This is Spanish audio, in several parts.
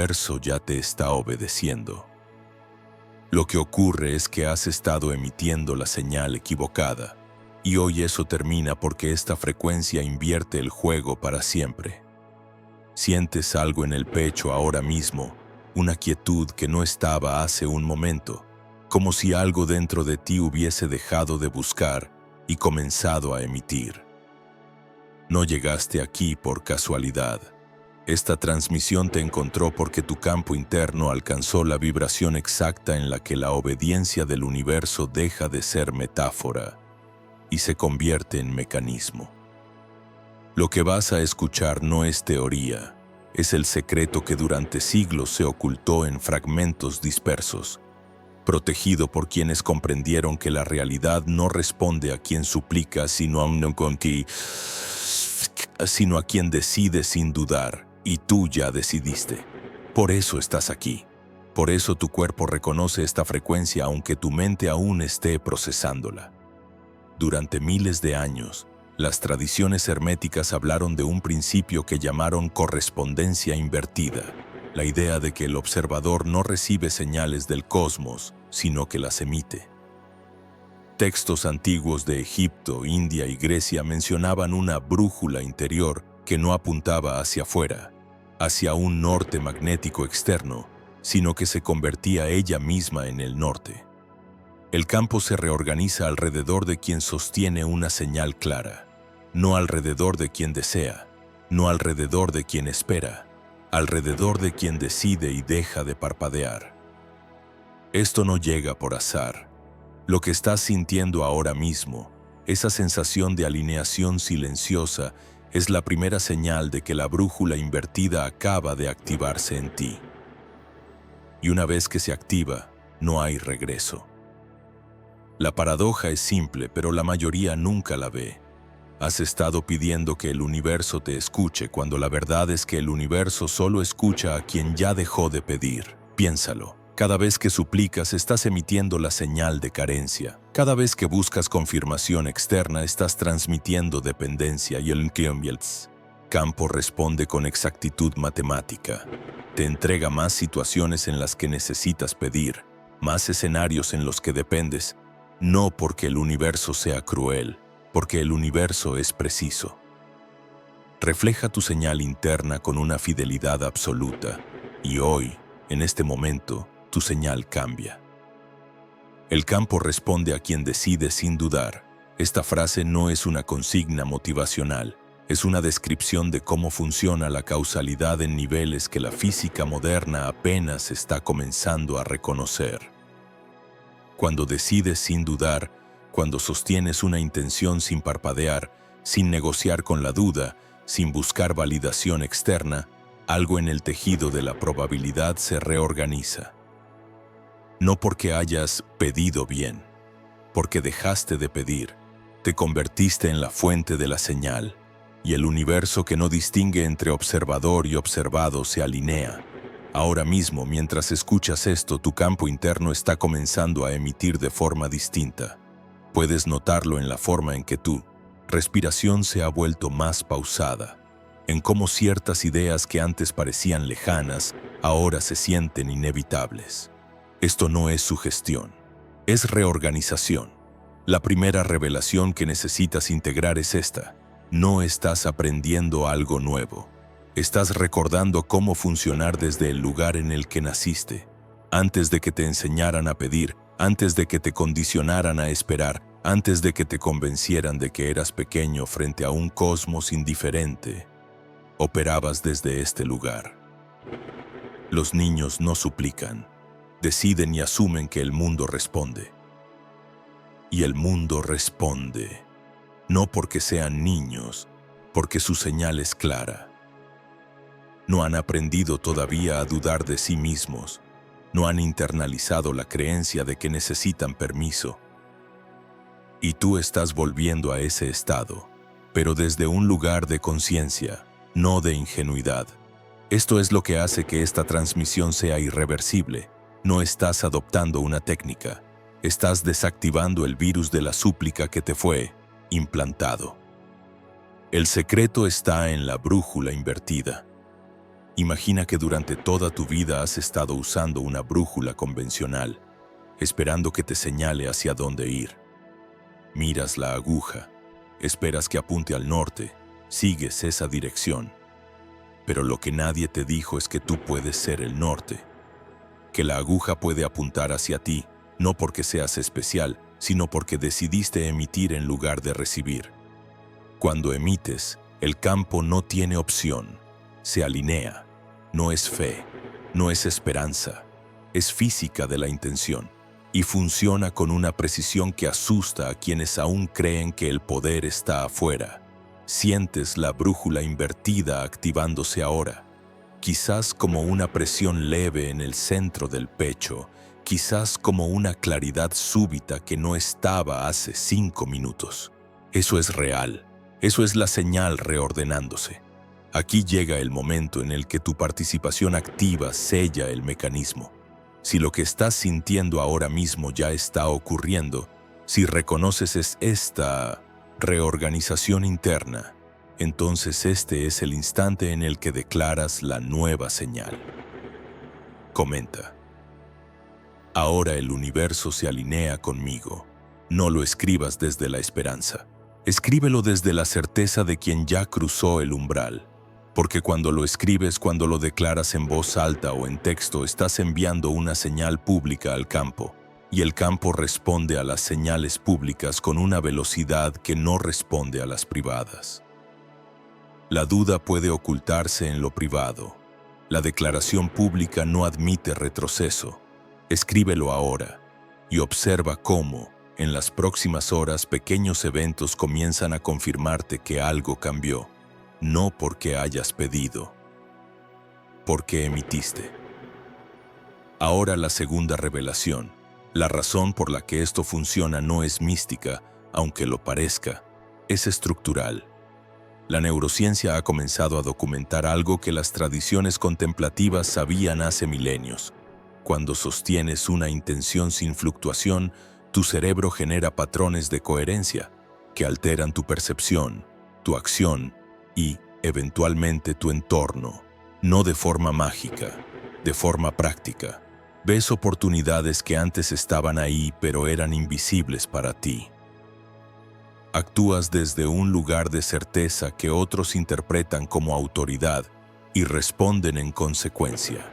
universo ya te está obedeciendo. Lo que ocurre es que has estado emitiendo la señal equivocada, y hoy eso termina porque esta frecuencia invierte el juego para siempre. Sientes algo en el pecho ahora mismo, una quietud que no estaba hace un momento, como si algo dentro de ti hubiese dejado de buscar y comenzado a emitir. No llegaste aquí por casualidad. Esta transmisión te encontró porque tu campo interno alcanzó la vibración exacta en la que la obediencia del universo deja de ser metáfora y se convierte en mecanismo. Lo que vas a escuchar no es teoría, es el secreto que durante siglos se ocultó en fragmentos dispersos, protegido por quienes comprendieron que la realidad no responde a quien suplica, sino a quien decide sin dudar, y tú ya decidiste. Por eso estás aquí. Por eso tu cuerpo reconoce esta frecuencia aunque tu mente aún esté procesándola. Durante miles de años, las tradiciones herméticas hablaron de un principio que llamaron correspondencia invertida, la idea de que el observador no recibe señales del cosmos, sino que las emite. Textos antiguos de Egipto, India y Grecia mencionaban una brújula interior que no apuntaba hacia afuera, hacia un norte magnético externo, sino que se convertía ella misma en el norte. El campo se reorganiza alrededor de quien sostiene una señal clara, no alrededor de quien desea, no alrededor de quien espera, alrededor de quien decide y deja de parpadear. Esto no llega por azar. Lo que estás sintiendo ahora mismo, esa sensación de alineación silenciosa, es la primera señal de que la brújula invertida acaba de activarse en ti. Y una vez que se activa, no hay regreso. La paradoja es simple, pero la mayoría nunca la ve. Has estado pidiendo que el universo te escuche cuando la verdad es que el universo solo escucha a quien ya dejó de pedir. Piénsalo. Cada vez que suplicas estás emitiendo la señal de carencia. Cada vez que buscas confirmación externa estás transmitiendo dependencia y el campo responde con exactitud matemática. Te entrega más situaciones en las que necesitas pedir, más escenarios en los que dependes, no porque el universo sea cruel, porque el universo es preciso. Refleja tu señal interna con una fidelidad absoluta, y hoy, en este momento, tu señal cambia. El campo responde a quien decide sin dudar. Esta frase no es una consigna motivacional, es una descripción de cómo funciona la causalidad en niveles que la física moderna apenas está comenzando a reconocer. Cuando decides sin dudar, cuando sostienes una intención sin parpadear, sin negociar con la duda, sin buscar validación externa, algo en el tejido de la probabilidad se reorganiza. No porque hayas pedido bien, porque dejaste de pedir, te convertiste en la fuente de la señal, y el universo que no distingue entre observador y observado se alinea. Ahora mismo, mientras escuchas esto, tu campo interno está comenzando a emitir de forma distinta. Puedes notarlo en la forma en que tu respiración se ha vuelto más pausada, en cómo ciertas ideas que antes parecían lejanas, ahora se sienten inevitables. Esto no es sugestión, es reorganización. La primera revelación que necesitas integrar es esta: no estás aprendiendo algo nuevo. Estás recordando cómo funcionar desde el lugar en el que naciste. Antes de que te enseñaran a pedir, antes de que te condicionaran a esperar, antes de que te convencieran de que eras pequeño frente a un cosmos indiferente, operabas desde este lugar. Los niños no suplican, deciden y asumen que el mundo responde. Y el mundo responde, no porque sean niños, porque su señal es clara. No han aprendido todavía a dudar de sí mismos, no han internalizado la creencia de que necesitan permiso. Y tú estás volviendo a ese estado, pero desde un lugar de conciencia, no de ingenuidad. Esto es lo que hace que esta transmisión sea irreversible. No estás adoptando una técnica, estás desactivando el virus de la súplica que te fue implantado. El secreto está en la brújula invertida. Imagina que durante toda tu vida has estado usando una brújula convencional, esperando que te señale hacia dónde ir. Miras la aguja, esperas que apunte al norte, sigues esa dirección. Pero lo que nadie te dijo es que tú puedes ser el norte, que la aguja puede apuntar hacia ti, no porque seas especial, sino porque decidiste emitir en lugar de recibir. Cuando emites, el campo no tiene opción, se alinea. No es fe, no es esperanza, es física de la intención y funciona con una precisión que asusta a quienes aún creen que el poder está afuera. Sientes la brújula invertida activándose ahora, quizás como una presión leve en el centro del pecho, quizás como una claridad súbita que no estaba hace 5 minutos. Eso es real, eso es la señal reordenándose. Aquí llega el momento en el que tu participación activa sella el mecanismo. Si lo que estás sintiendo ahora mismo ya está ocurriendo, si reconoces esta reorganización interna, entonces este es el instante en el que declaras la nueva señal. Comenta. Ahora el universo se alinea conmigo. No lo escribas desde la esperanza. Escríbelo desde la certeza de quien ya cruzó el umbral. Porque cuando lo escribes, cuando lo declaras en voz alta o en texto, estás enviando una señal pública al campo, y el campo responde a las señales públicas con una velocidad que no responde a las privadas. La duda puede ocultarse en lo privado. La declaración pública no admite retroceso. Escríbelo ahora y observa cómo, en las próximas horas, pequeños eventos comienzan a confirmarte que algo cambió. No porque hayas pedido, porque emitiste. Ahora la segunda revelación. La razón por la que esto funciona no es mística, aunque lo parezca, es estructural. La neurociencia ha comenzado a documentar algo que las tradiciones contemplativas sabían hace milenios. Cuando sostienes una intención sin fluctuación, tu cerebro genera patrones de coherencia que alteran tu percepción, tu acción y, eventualmente, tu entorno, no de forma mágica, de forma práctica. Ves oportunidades que antes estaban ahí, pero eran invisibles para ti. Actúas desde un lugar de certeza que otros interpretan como autoridad y responden en consecuencia.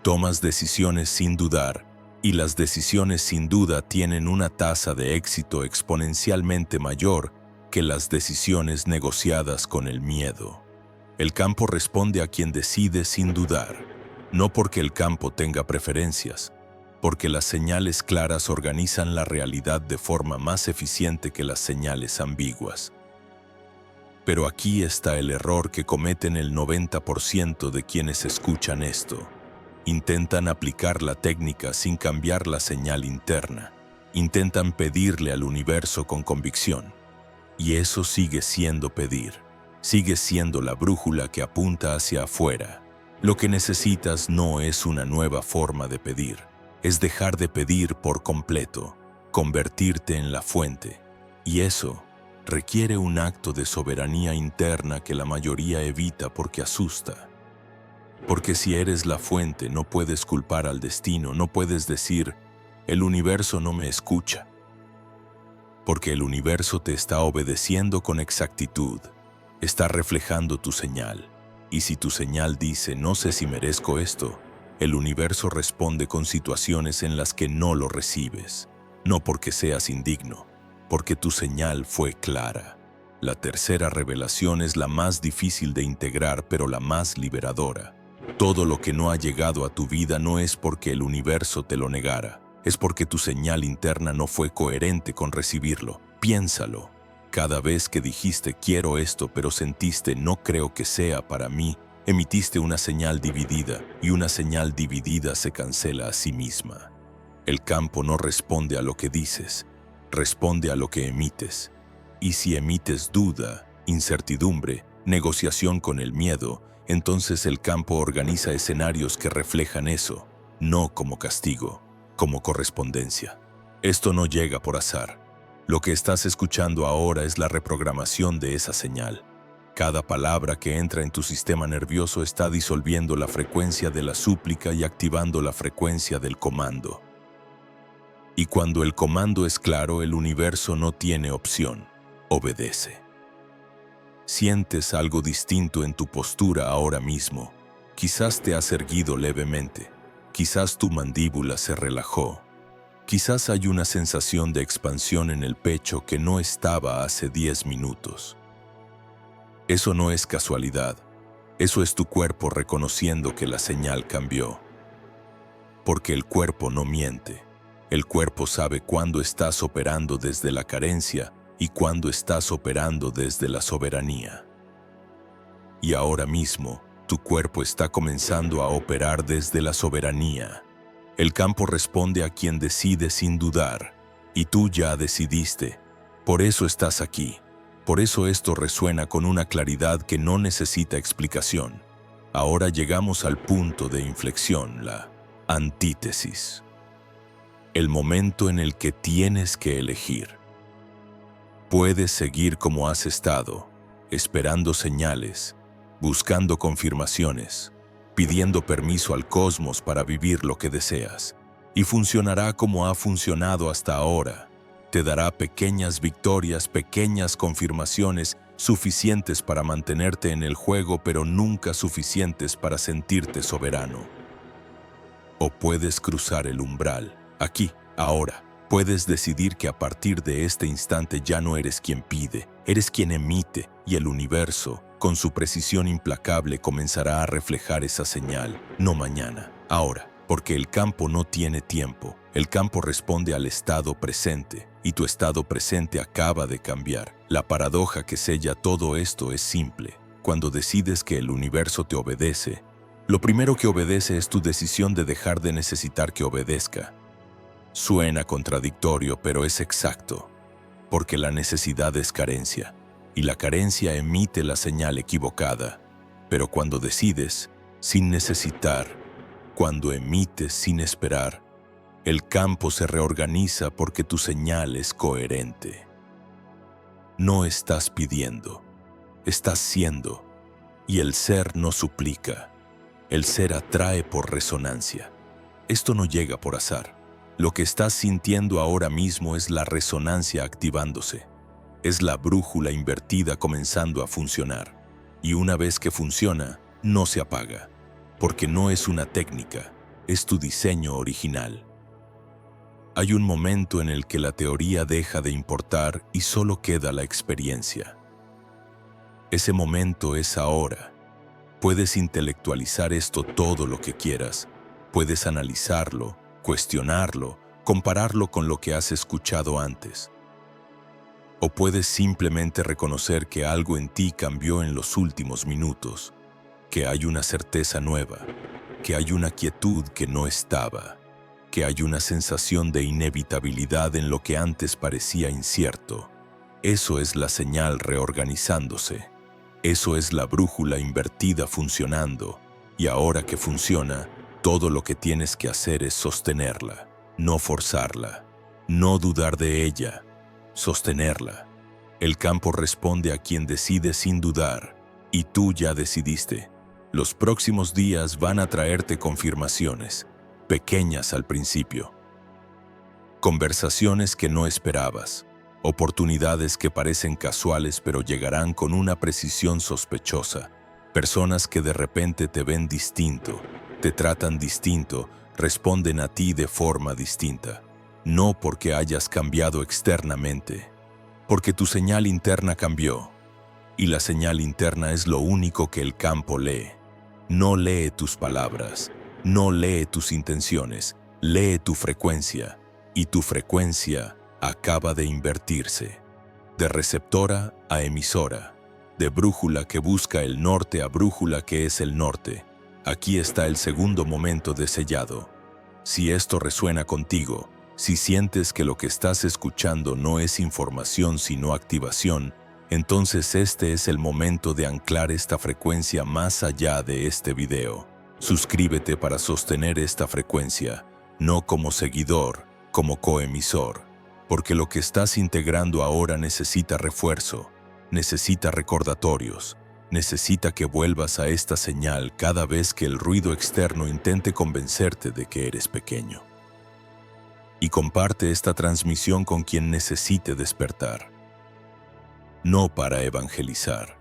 Tomas decisiones sin dudar, y las decisiones sin duda tienen una tasa de éxito exponencialmente mayor que las decisiones negociadas con el miedo. El campo responde a quien decide sin dudar, no porque el campo tenga preferencias, porque las señales claras organizan la realidad de forma más eficiente que las señales ambiguas. Pero aquí está el error que cometen el 90% de quienes escuchan esto. Intentan aplicar la técnica sin cambiar la señal interna. Intentan pedirle al universo con convicción. Y eso sigue siendo pedir. Sigue siendo la brújula que apunta hacia afuera. Lo que necesitas no es una nueva forma de pedir. Es dejar de pedir por completo, convertirte en la fuente. Y eso requiere un acto de soberanía interna que la mayoría evita porque asusta. Porque si eres la fuente, no puedes culpar al destino, no puedes decir, el universo no me escucha. Porque el universo te está obedeciendo con exactitud, está reflejando tu señal. Y si tu señal dice, no sé si merezco esto, el universo responde con situaciones en las que no lo recibes. No porque seas indigno, porque tu señal fue clara. La tercera revelación es la más difícil de integrar, pero la más liberadora. Todo lo que no ha llegado a tu vida no es porque el universo te lo negara, es porque tu señal interna no fue coherente con recibirlo. Piénsalo. Cada vez que dijiste quiero esto, pero sentiste no creo que sea para mí, emitiste una señal dividida, y una señal dividida se cancela a sí misma. El campo no responde a lo que dices, responde a lo que emites. Y si emites duda, incertidumbre, negociación con el miedo, entonces el campo organiza escenarios que reflejan eso, no como castigo, como correspondencia. Esto no llega por azar. Lo que estás escuchando ahora es la reprogramación de esa señal. Cada palabra que entra en tu sistema nervioso está disolviendo la frecuencia de la súplica y activando la frecuencia del comando. Y cuando el comando es claro, el universo no tiene opción, obedece. Sientes algo distinto en tu postura ahora mismo. Quizás te has erguido levemente, quizás tu mandíbula se relajó, quizás hay una sensación de expansión en el pecho que no estaba hace 10 minutos. Eso no es casualidad, eso es tu cuerpo reconociendo que la señal cambió. Porque el cuerpo no miente, el cuerpo sabe cuándo estás operando desde la carencia y cuándo estás operando desde la soberanía. Y ahora mismo, tu cuerpo está comenzando a operar desde la soberanía. El campo responde a quien decide sin dudar, y tú ya decidiste, por eso estás aquí. Por eso esto resuena con una claridad que no necesita explicación. Ahora llegamos al punto de inflexión, la antítesis. El momento en el que tienes que elegir. Puedes seguir como has estado, esperando señales, buscando confirmaciones, pidiendo permiso al cosmos para vivir lo que deseas, y funcionará como ha funcionado hasta ahora. Te dará pequeñas victorias, pequeñas confirmaciones suficientes para mantenerte en el juego, pero nunca suficientes para sentirte soberano. O puedes cruzar el umbral, aquí, ahora. Puedes decidir que a partir de este instante ya no eres quien pide, eres quien emite, y el universo, con su precisión implacable, comenzará a reflejar esa señal, no mañana, ahora. Porque el campo no tiene tiempo, el campo responde al estado presente, y tu estado presente acaba de cambiar. La paradoja que sella todo esto es simple. Cuando decides que el universo te obedece, lo primero que obedece es tu decisión de dejar de necesitar que obedezca. Suena contradictorio, pero es exacto, porque la necesidad es carencia, y la carencia emite la señal equivocada. Pero cuando decides, sin necesitar, cuando emites sin esperar, el campo se reorganiza porque tu señal es coherente. No estás pidiendo, estás siendo, y el ser no suplica. El ser atrae por resonancia. Esto no llega por azar. Lo que estás sintiendo ahora mismo es la resonancia activándose. Es la brújula invertida comenzando a funcionar. Y una vez que funciona, no se apaga. Porque no es una técnica, es tu diseño original. Hay un momento en el que la teoría deja de importar y solo queda la experiencia. Ese momento es ahora. Puedes intelectualizar esto todo lo que quieras. Puedes analizarlo, cuestionarlo, compararlo con lo que has escuchado antes. O puedes simplemente reconocer que algo en ti cambió en los últimos minutos. Que hay una certeza nueva, que hay una quietud que no estaba, que hay una sensación de inevitabilidad en lo que antes parecía incierto. Eso es la señal reorganizándose. Eso es la brújula invertida funcionando. Y ahora que funciona, todo lo que tienes que hacer es sostenerla, no forzarla, no dudar de ella, sostenerla. El campo responde a quien decide sin dudar, y tú ya decidiste. Los próximos días van a traerte confirmaciones, pequeñas al principio. Conversaciones que no esperabas, oportunidades que parecen casuales pero llegarán con una precisión sospechosa. Personas que de repente te ven distinto, te tratan distinto, responden a ti de forma distinta. No porque hayas cambiado externamente, porque tu señal interna cambió. Y la señal interna es lo único que el campo lee. No lee tus palabras, no lee tus intenciones, lee tu frecuencia, y tu frecuencia acaba de invertirse. De receptora a emisora, de brújula que busca el norte a brújula que es el norte. Aquí está el segundo momento de sellado. Si esto resuena contigo, si sientes que lo que estás escuchando no es información sino activación, entonces este es el momento de anclar esta frecuencia más allá de este video. Suscríbete para sostener esta frecuencia, no como seguidor, como coemisor, porque lo que estás integrando ahora necesita refuerzo, necesita recordatorios, Necesita que vuelvas a esta señal cada vez que el ruido externo intente convencerte de que eres pequeño. Y comparte esta transmisión con quien necesite despertar. No para evangelizar,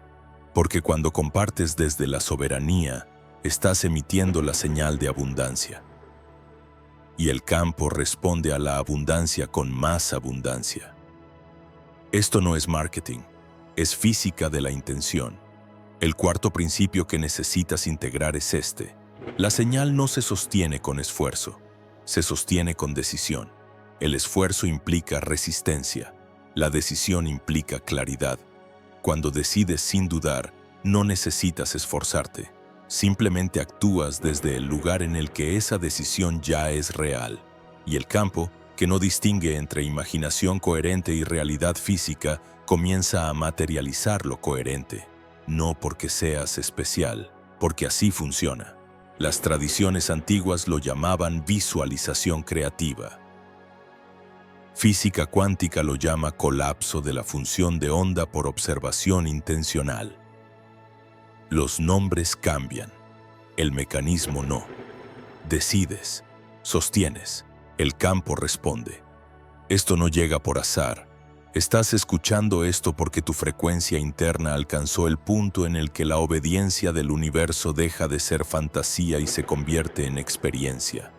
porque cuando compartes desde la soberanía, estás emitiendo la señal de abundancia. Y el campo responde a la abundancia con más abundancia. Esto no es marketing, es física de la intención. El cuarto principio que necesitas integrar es este. La señal no se sostiene con esfuerzo, se sostiene con decisión. El esfuerzo implica resistencia, la decisión implica claridad. Cuando decides sin dudar, no necesitas esforzarte. Simplemente actúas desde el lugar en el que esa decisión ya es real. Y el campo, que no distingue entre imaginación coherente y realidad física, comienza a materializar lo coherente. No porque seas especial, porque así funciona. Las tradiciones antiguas lo llamaban visualización creativa. Física cuántica lo llama colapso de la función de onda por observación intencional. Los nombres cambian, el mecanismo no. Decides, sostienes, el campo responde. Esto no llega por azar. Estás escuchando esto porque tu frecuencia interna alcanzó el punto en el que la obediencia del universo deja de ser fantasía y se convierte en experiencia.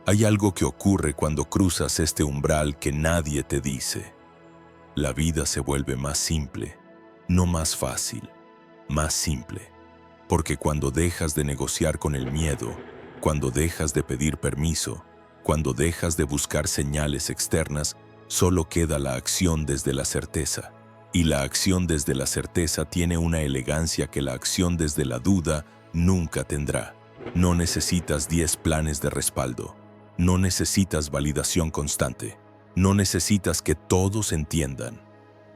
Hay algo que ocurre cuando cruzas este umbral que nadie te dice. La vida se vuelve más simple, no más fácil, más simple. Porque cuando dejas de negociar con el miedo, cuando dejas de pedir permiso, cuando dejas de buscar señales externas, solo queda la acción desde la certeza. Y la acción desde la certeza tiene una elegancia que la acción desde la duda nunca tendrá. No necesitas 10 planes de respaldo. No necesitas validación constante. No necesitas que todos entiendan.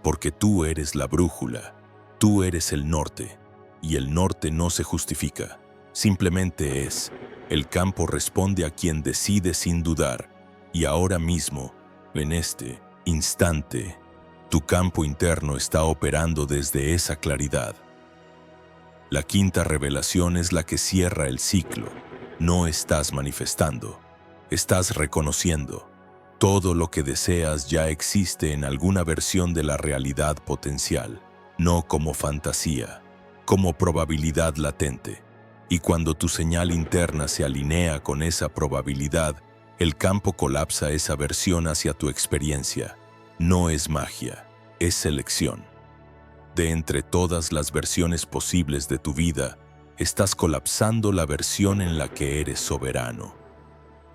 Porque tú eres la brújula. Tú eres el norte. Y el norte no se justifica. Simplemente es. El campo responde a quien decide sin dudar. Y ahora mismo, en este instante, tu campo interno está operando desde esa claridad. La quinta revelación es la que cierra el ciclo. No estás manifestando, estás reconociendo. Todo lo que deseas ya existe en alguna versión de la realidad potencial, no como fantasía, como probabilidad latente. Y cuando tu señal interna se alinea con esa probabilidad, el campo colapsa esa versión hacia tu experiencia. No es magia, es selección. De entre todas las versiones posibles de tu vida, estás colapsando la versión en la que eres soberano.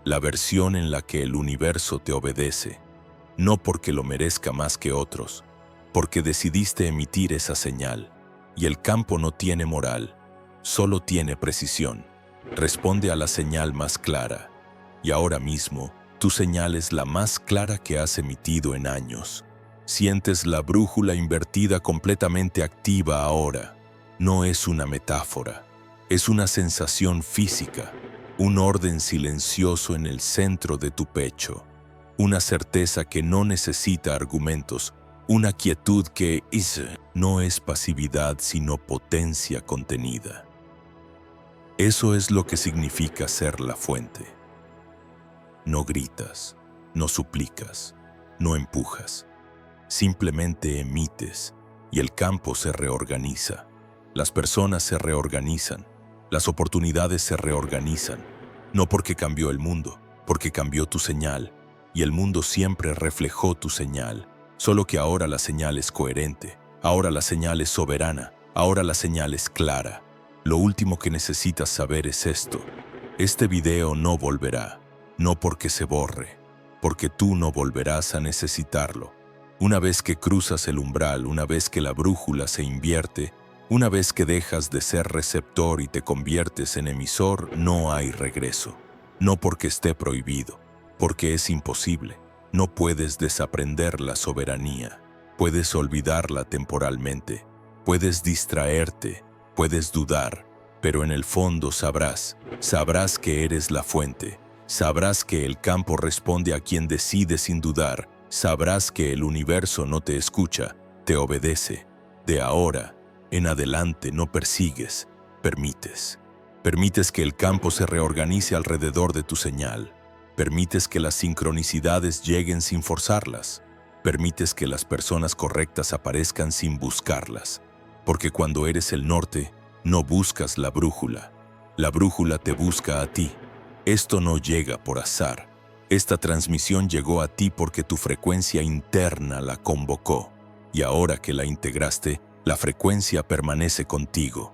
La versión en la que el universo te obedece. No porque lo merezca más que otros, porque decidiste emitir esa señal. Y el campo no tiene moral, solo tiene precisión. Responde a la señal más clara. Y ahora mismo, tu señal es la más clara que has emitido en años. Sientes la brújula invertida completamente activa ahora. No es una metáfora, es una sensación física, un orden silencioso en el centro de tu pecho, una certeza que no necesita argumentos, una quietud que no es pasividad sino potencia contenida. Eso es lo que significa ser la fuente. No gritas, no suplicas, no empujas. Simplemente emites y el campo se reorganiza. Las personas se reorganizan, las oportunidades se reorganizan. No porque cambió el mundo, porque cambió tu señal. Y el mundo siempre reflejó tu señal. Solo que ahora la señal es coherente, ahora la señal es soberana, ahora la señal es clara. Lo último que necesitas saber es esto. Este video no volverá. No porque se borre, porque tú no volverás a necesitarlo. Una vez que cruzas el umbral, una vez que la brújula se invierte, una vez que dejas de ser receptor y te conviertes en emisor, no hay regreso. No porque esté prohibido, porque es imposible. No puedes desaprender la soberanía. Puedes olvidarla temporalmente. Puedes distraerte, puedes dudar, pero en el fondo sabrás que eres la fuente. Sabrás que el campo responde a quien decide sin dudar. Sabrás que el universo no te escucha, te obedece. De ahora, En adelante no persigues, permites. Permites que el campo se reorganice alrededor de tu señal. Permites que las sincronicidades lleguen sin forzarlas. Permites que las personas correctas aparezcan sin buscarlas. Porque cuando eres el norte, no buscas la brújula. La brújula te busca a ti. Esto no llega por azar. Esta transmisión llegó a ti porque tu frecuencia interna la convocó. Y ahora que la integraste, la frecuencia permanece contigo.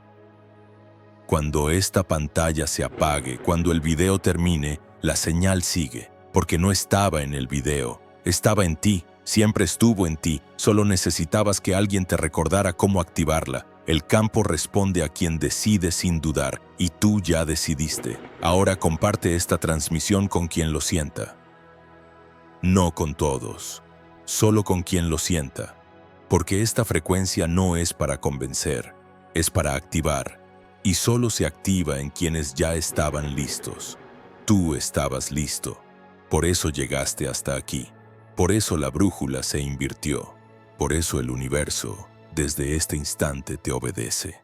Cuando esta pantalla se apague, cuando el video termine, la señal sigue, porque no estaba en el video, estaba en ti, siempre estuvo en ti, solo necesitabas que alguien te recordara cómo activarla. El campo responde a quien decide sin dudar, y tú ya decidiste. Ahora comparte esta transmisión con quien lo sienta. No con todos, solo con quien lo sienta, porque esta frecuencia no es para convencer, es para activar, y solo se activa en quienes ya estaban listos. Tú estabas listo, por eso llegaste hasta aquí, por eso la brújula se invirtió, por eso el universo, desde este instante, te obedece.